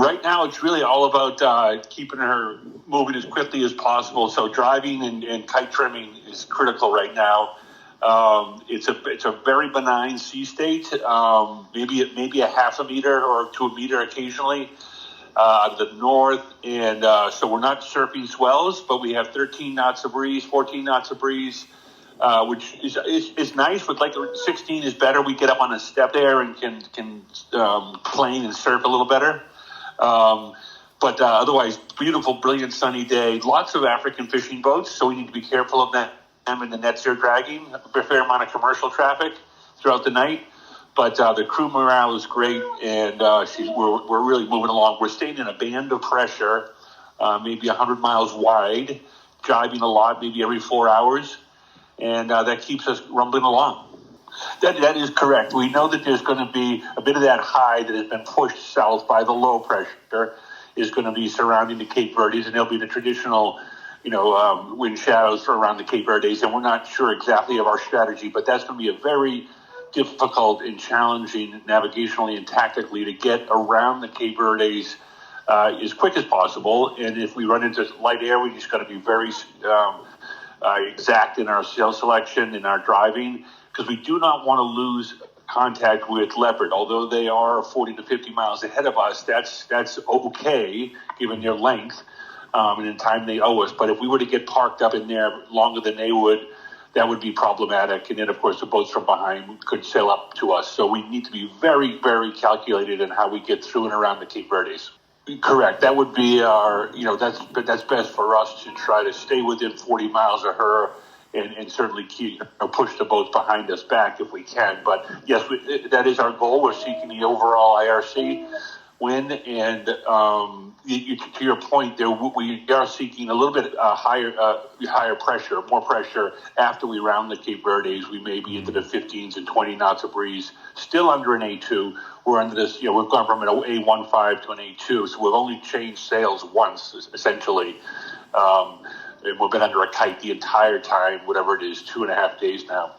Right now, it's really all about keeping her moving as quickly as possible. So driving and kite trimming is critical right now. It's a very benign sea state. Maybe a half a meter or to a meter occasionally out of the north, and so we're not surfing swells, but we have 13 knots of breeze, 14 knots of breeze. Which is nice, but like 16 is better. We get up on a step there and can plane and surf a little better. But otherwise, beautiful, brilliant, sunny day. Lots of African fishing boats, so we need to be careful of them and the nets they're dragging. A fair amount of commercial traffic throughout the night. But the crew morale is great, and we're really moving along. We're staying in a band of pressure, maybe 100 miles wide, jibing a lot, maybe every 4 hours. And that keeps us rumbling along. That is correct. We know that there's going to be a bit of that high that has been pushed south by the low pressure is going to be surrounding the Cape Verdes, and there'll be the traditional, wind shadows for around the Cape Verdes. And we're not sure exactly of our strategy, but that's going to be a very difficult and challenging navigationally and tactically to get around the Cape Verdes as quick as possible. And if we run into light air, we just got to be very exact in our sail selection, in our driving, because we do not want to lose contact with leopard. Although they are 40 to 50 miles ahead of us, that's okay given their length and in time they owe us. But if we were to get parked up in there longer than they would, that would be problematic. And then, of course, the boats from behind could sail up to us. So we need to be very, very calculated in how we get through and around the Cape Verdes. Correct. That would be our, that's best for us to try to stay within 40 miles of her and certainly push the boats behind us back if we can. But yes, that is our goal. We're seeking the overall IRC win. And to your point, we are seeking a little bit higher pressure, more pressure after we round the Cape Verdes. We may be into the 15s and 20 knots of breeze, still under an A2. We're under this, we've gone from an A15 to an A2, so we've only changed sails once, essentially. And we've been under a kite the entire time, whatever it is, 2.5 days now.